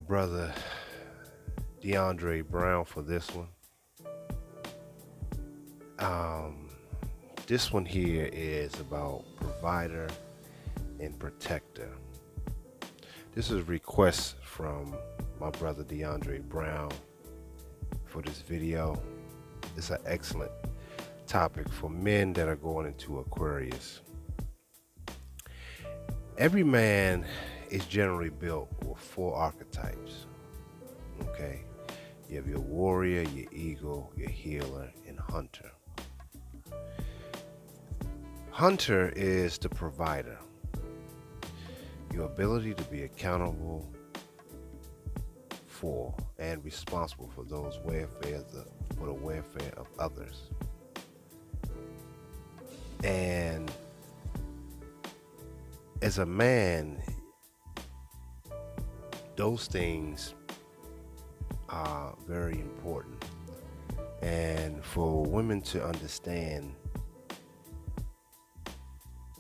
brother DeAndre Brown for this one. Um, this one here is about provider and protector. This is a request from my brother DeAndre Brown for this video. It's an excellent topic for men that are going into Aquarius. Every man is generally built with four archetypes. Okay, you have your warrior, your eagle, your healer, and hunter. Hunter is the provider. Your ability to be accountable for and responsible for for the welfare of others. And as a man, those things are very important. And for women to understand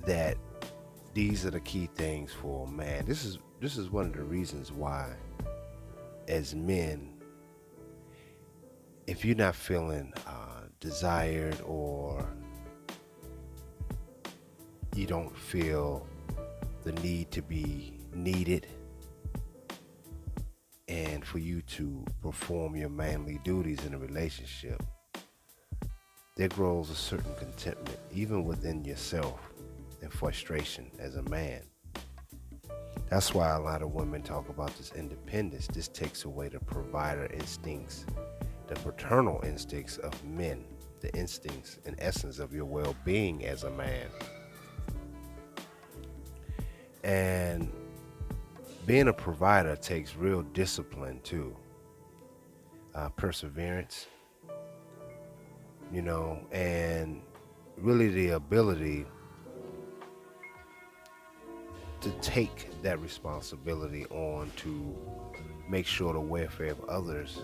that these are the key things for a man. This is one of the reasons why, as men, if you're not feeling desired, or you don't feel the need to be needed, and for you to perform your manly duties in a relationship, there grows a certain contentment, even within yourself, and frustration as a man. That's why a lot of women talk about this independence. This takes away the provider instincts, the paternal instincts of men, the instincts and essence of your well-being as a man. And being a provider takes real discipline too, perseverance, and really the ability to take that responsibility on to make sure the welfare of others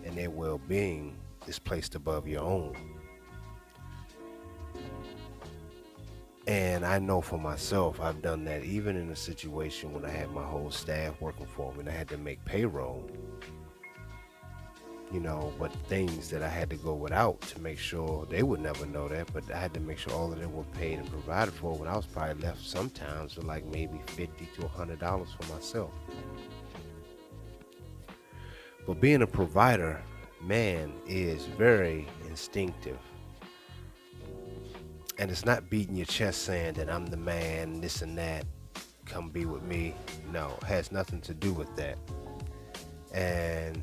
and their well-being is placed above your own. And I know for myself, I've done that even in a situation when I had my whole staff working for me and I had to make payroll, but things that I had to go without to make sure they would never know that, but I had to make sure all of them were paid and provided for, when I was probably left sometimes with like maybe $50 to $100 for myself. But being a provider, man, is very instinctive. And it's not beating your chest saying that I'm the man, this and that, come be with me. No, it has nothing to do with that. And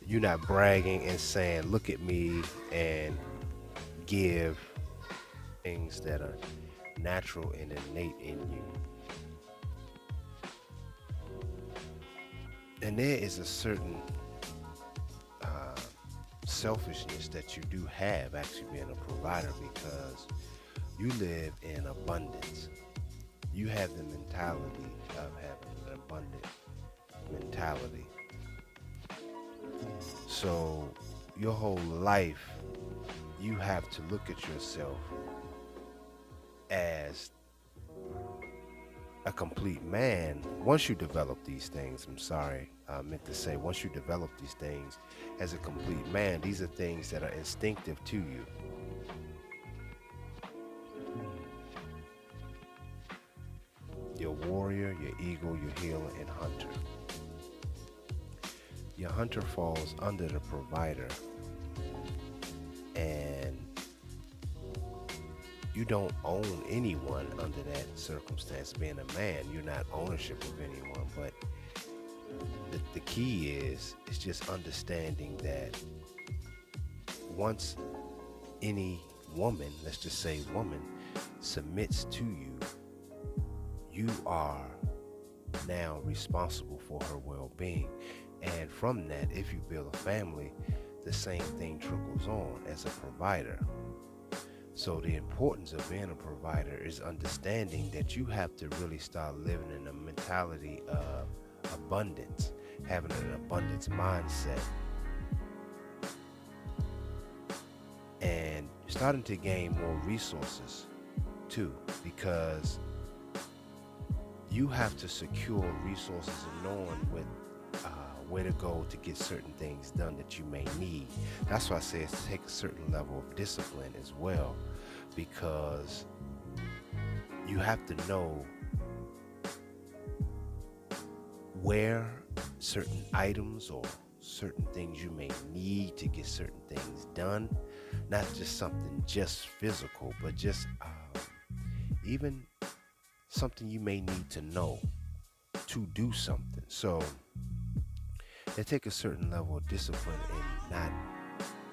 you're not bragging and saying, look at me, and give things that are natural and innate in you. And there is a certain selfishness that you do have actually being a provider, because you live in abundance. You have the mentality of having an abundant mentality. So your whole life, you have to look at yourself as a complete man. Once you develop these things, I meant to say, once you develop these things as a complete man, these are things that are instinctive to you. Your warrior, your eagle, your healer, and hunter. Your hunter falls under the provider, and you don't own anyone under that circumstance. Being a man, you're not ownership of anyone, but the key is just understanding that once any woman, let's just say woman, submits to you, you are now responsible for her well-being. And from that, if you build a family, the same thing trickles on as a provider. So the importance of being a provider is understanding that you have to really start living in a mentality of abundance, having an abundance mindset, and starting to gain more resources too, because you have to secure resources and knowing where to go to get certain things done that you may need. That's why I say it's take a certain level of discipline as well, because you have to know where certain items or certain things you may need to get certain things done, not just something just physical, but just even something you may need to know to do something. So they take a certain level of discipline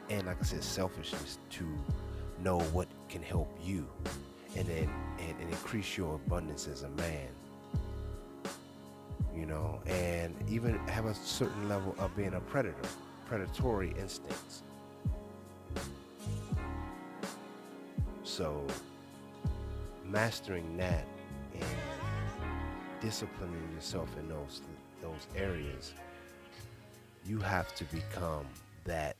and like I said, selfishness to know what can help you and increase your abundance as a man. And even have a certain level of being a predatory instincts. So mastering that and disciplining yourself in those areas, you have to become that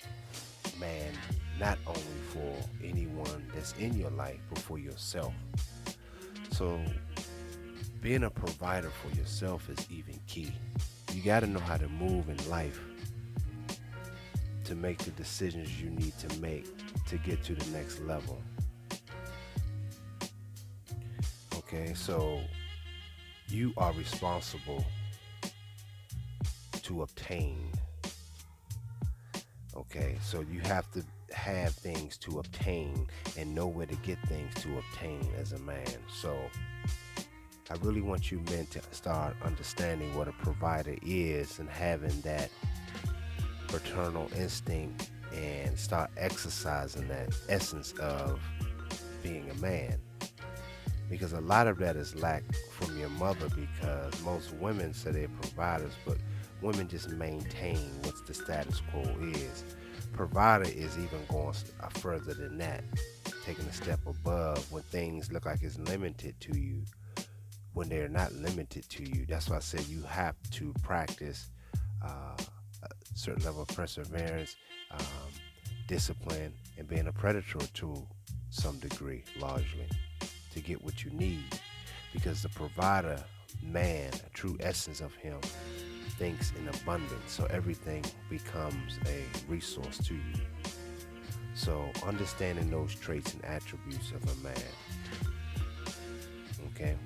man, not only for anyone that's in your life, but for yourself. So being a provider for yourself is even key. You got to know how to move in life to make the decisions you need to make to get to the next level. Okay, so you are responsible to obtain. Okay, so you have to have things to obtain and know where to get things to obtain as a man. So I really want you men to start understanding what a provider is and having that paternal instinct and start exercising that essence of being a man. Because a lot of that is lacked from your mother, because most women say they're providers, but women just maintain what's the status quo is. Provider is even going further than that, taking a step above when things look like it's limited to you, when they're not limited to you. That's why I said you have to practice a certain level of perseverance, discipline, and being a predator to some degree, largely, to get what you need. Because the provider man, a true essence of him, thinks in abundance, so everything becomes a resource to you. So understanding those traits and attributes of a man. Okay,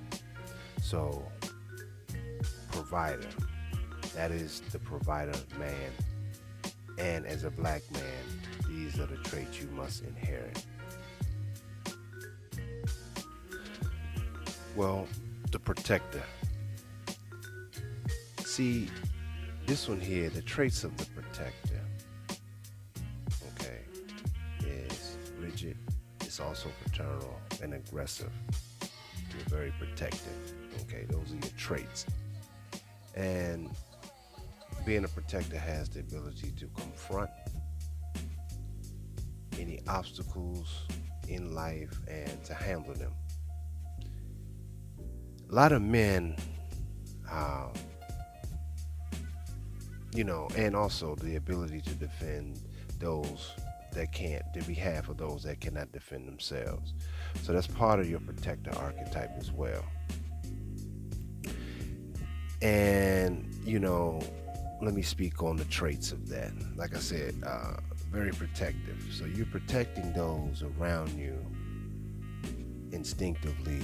so provider, that is the provider man. And as a black man, these are the traits you must inherit. Well, the protector. See, this one here, the traits of the protector, okay, is rigid, it's also paternal and aggressive. You're very protective, okay, those are your traits. And being a protector has the ability to confront any obstacles in life and to handle them. A lot of men, and also the ability to defend those that can't, the behalf of those that cannot defend themselves. So that's part of your protector archetype as well. And, let me speak on the traits of that. Like I said, very protective. So you're protecting those around you instinctively.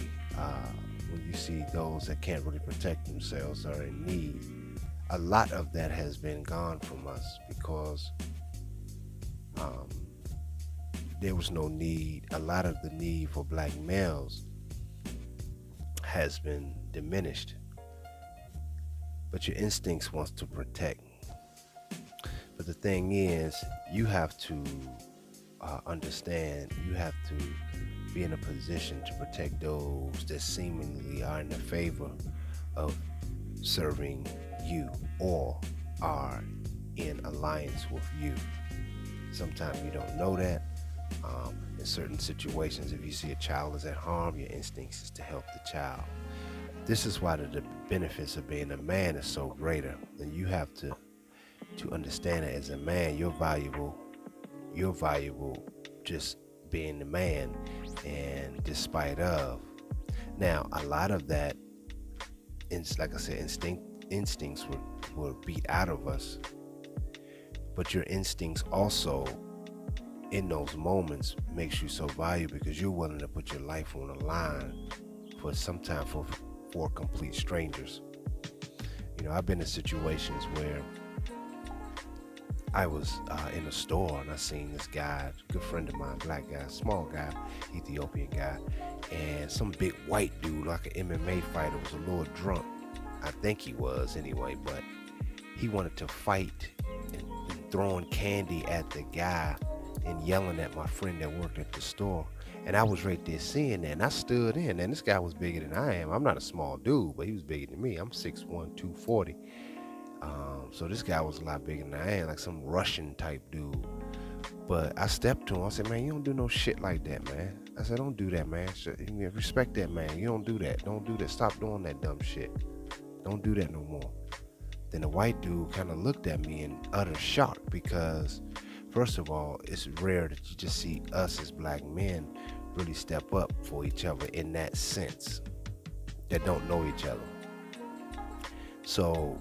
When you see those that can't really protect themselves or are in need, a lot of that has been gone from us because there was no need. A lot of the need for black males has been diminished. But your instincts wants to protect. But the thing is, you have to understand, you have to be in a position to protect those that seemingly are in the favor of serving you or are in alliance with you. Sometimes you don't know that. In certain situations, if you see a child is at harm, your instincts is to help the child. This is why the benefits of being a man is so greater. And you have to understand that as a man, you're valuable just being the man, and despite of. Now, a lot of that, like I said, instincts were beat out of us, but your instincts also in those moments makes you so valuable because you're willing to put your life on the line for sometimes for complete strangers. I've been in situations where I was in a store and I seen this guy, good friend of mine, black guy, small guy, Ethiopian guy, and some big white dude, like an MMA fighter, was a little drunk. I think he was anyway, but he wanted to fight and throwing candy at the guy and yelling at my friend that worked at the store. And I was right there seeing that, and I stood in, and this guy was bigger than I am. I'm not a small dude, but he was bigger than me. I'm 6'1", 240. So this guy was a lot bigger than I am, like some Russian type dude. But I stepped to him. I said, man, you don't do no shit like that, man. I said, don't do that, man. Respect that, man. You don't do that. Don't do that. Stop doing that dumb shit. Don't do that no more. Then the white dude kind of looked at me in utter shock because, first of all, it's rare that you just see us as black men really step up for each other in that sense, that don't know each other. So,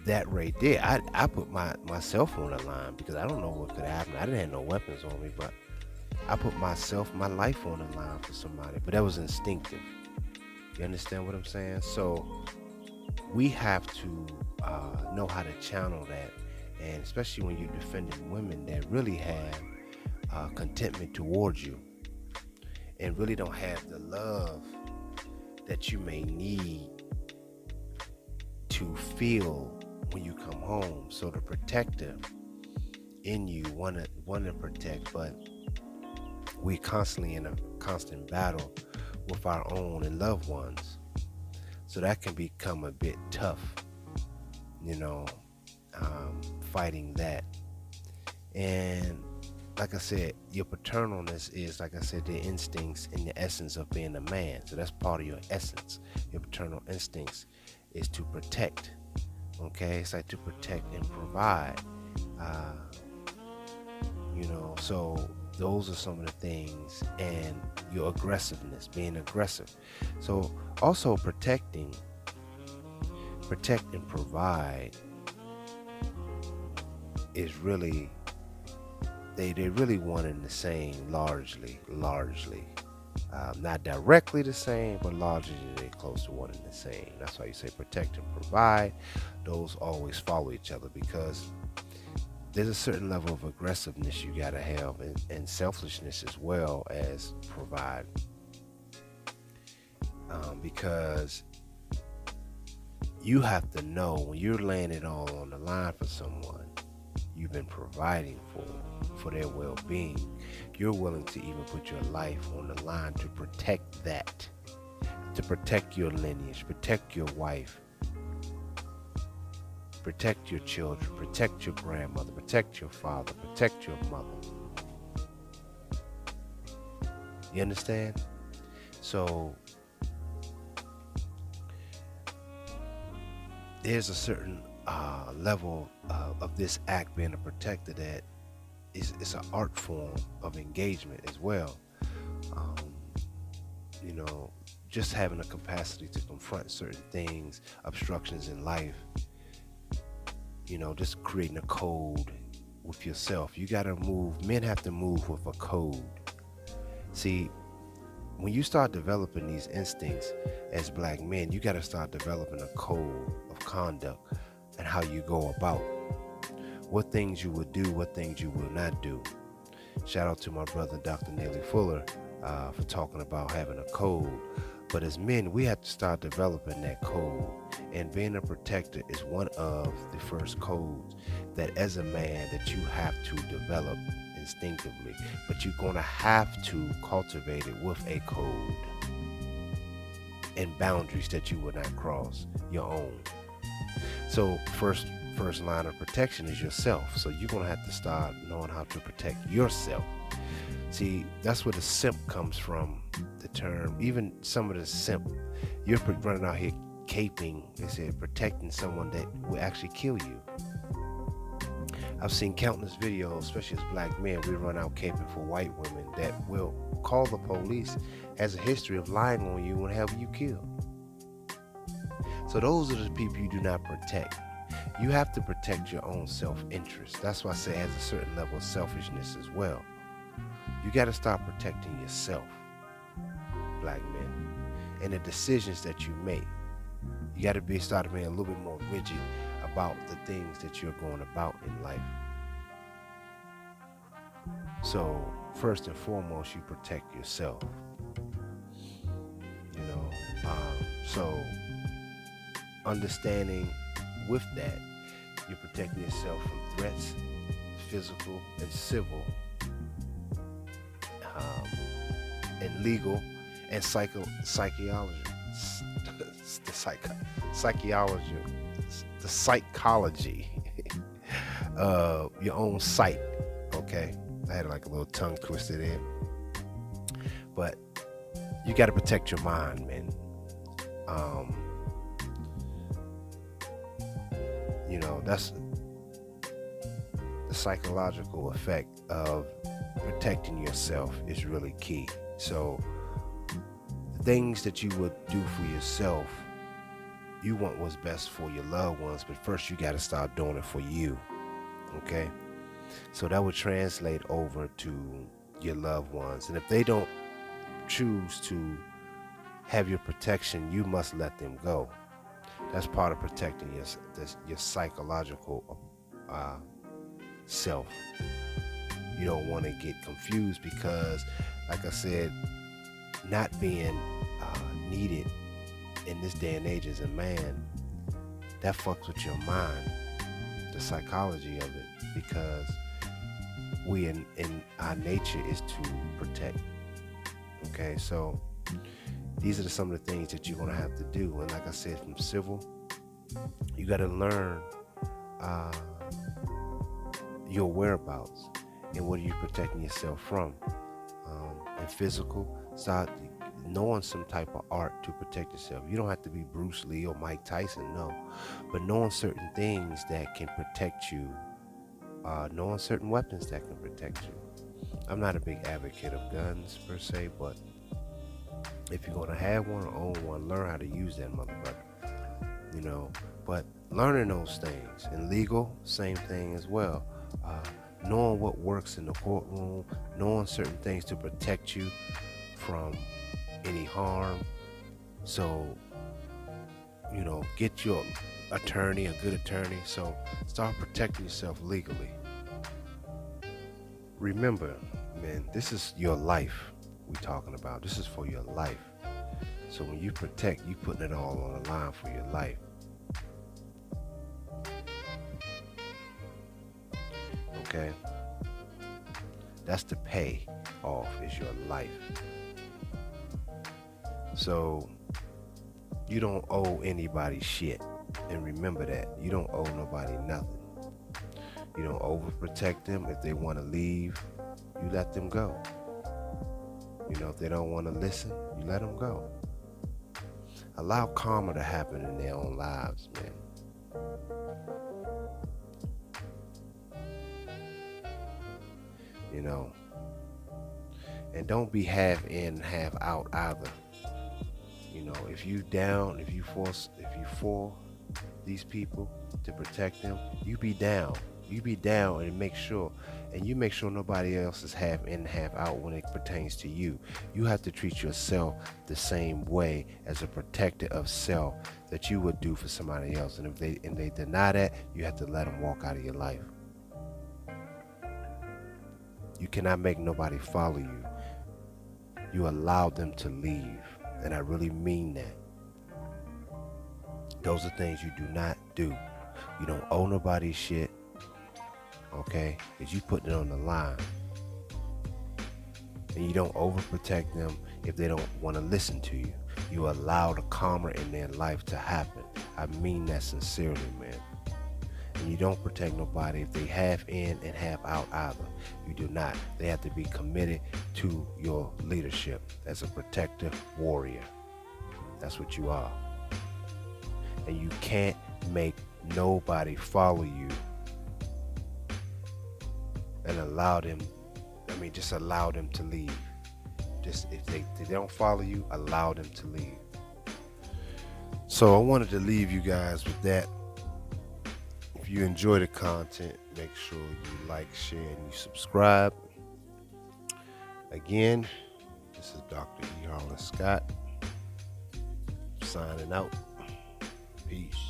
that right there, I put myself on the line because I don't know what could happen. I didn't have no weapons on me, but I put my life on the line for somebody. But that was instinctive. You understand what I'm saying? So we have to know how to channel that, and especially when you're defending women that really have contentment towards you and really don't have the love that you may need to feel when you come home. So the protector in you want to protect, but we're constantly in a constant battle with our own and loved ones. So that can become a bit tough, fighting that. And like I said, your paternalness is, like I said, the instincts and the essence of being a man. So that's part of your essence. Your paternal instincts is to protect. Okay, it's like to protect and provide. So those are some of the things, and your aggressiveness, being aggressive. So also protect and provide is really, they really one and the same, largely. Not directly the same, but largely they're close to one and the same. That's why you say protect and provide. Those always follow each other because there's a certain level of aggressiveness you gotta have, and selfishness as well as provide. Because you have to know when you're laying it all on the line for someone you've been providing for their well-being, you're willing to even put your life on the line to protect that, to protect your lineage, protect your wife, protect your children, protect your grandmother, protect your father, protect your mother. You understand? So there's a certain level of this act, being a protector, that it's an art form of engagement as well. Just having a capacity to confront certain things, obstructions in life, just creating a code with yourself. You got to move. Men have to move with a code. See, when you start developing these instincts as black men, you got to start developing a code of conduct and how you go about what things you would do, what things you will not do. Shout out to my brother, Dr. Neely Fuller, for talking about having a code. But as men, we have to start developing that code. And being a protector is one of the first codes that as a man that you have to develop instinctively. But you're going to have to cultivate it with a code and boundaries that you will not cross, your own. So first line of protection is yourself. So you're going to have to start knowing how to protect yourself. See, that's where the simp comes from, the term. Even some of the simp, you're running out here caping, they said, protecting someone that will actually kill you. I've seen countless videos, especially as black men, we run out caping for white women that will call the police, has a history of lying on you and have you killed. So those are the people you do not protect. You have to protect your own self-interest. That's why I say it has a certain level of selfishness as well. You got to start protecting yourself, black men, and the decisions that you make. You got to start being a little bit more rigid about the things that you're going about in life. So first and foremost, you protect yourself. You know, so understanding with that, you're protecting yourself from threats, physical and civil, and legal, and psychology, the psychology your own sight. Okay, I had like a little tongue twisted in, but you got to protect your mind, man. You know, that's the psychological effect of protecting yourself is really key. So the things that you would do for yourself, you want what's best for your loved ones, but first you got to start doing it for you. Okay, so that would translate over to your loved ones, and if they don't choose to have your protection, you must let them go. That's part of protecting your psychological self. You don't want to get confused because, like I said, not being needed in this day and age as a man, that fucks with your mind, the psychology of it, because we in our nature is to protect. Okay, so these are some of the things that you're going to have to do. And like I said, from civil, you got to learn your whereabouts and what are you protecting yourself from. And physical, start knowing some type of art to protect yourself. You don't have to be Bruce Lee or Mike Tyson, no. But knowing certain things that can protect you, knowing certain weapons that can protect you. I'm not a big advocate of guns per se, but if you're going to have one or own one, learn how to use that motherfucker. You know, but learning those things. And legal, same thing as well. Knowing what works in the courtroom, knowing certain things to protect you from any harm. So, you know, get your attorney, a good attorney. So start protecting yourself legally. Remember, man, this is your life we're talking about. This is for your life. So when you protect, you putting it all on the line for your life. Okay? That's the pay off, is your life. So you don't owe anybody shit. And remember that. You don't owe nobody nothing. You don't overprotect them. If they want to leave, you let them go. You know, if they don't want to listen, you let them go. Allow karma to happen in their own lives, man. You know, and don't be half in, half out either. You know, if you for these people to protect them, you be down. You be down and make sure nobody else is half in, half out when it pertains to you. You have to treat yourself the same way as a protector of self that you would do for somebody else. And if they deny that, you have to let them walk out of your life. You cannot make nobody follow you. You allow them to leave. And I really mean that. Those are things you do not do. You don't owe nobody shit. Okay? Because you putting it on the line. And you don't overprotect them if they don't want to listen to you. You allow the karma in their life to happen. I mean that sincerely, man. And you don't protect nobody if they half in and half out either. You do not. They have to be committed to your leadership as a protector warrior. That's what you are. And you can't make nobody follow you and just allow them to leave. Just if they don't follow you, allow them to leave. So I wanted to leave you guys with that. If you enjoy the content, make sure you like, share, and you subscribe. Again, this is Dr. E. Harlan Scott signing out. Peace.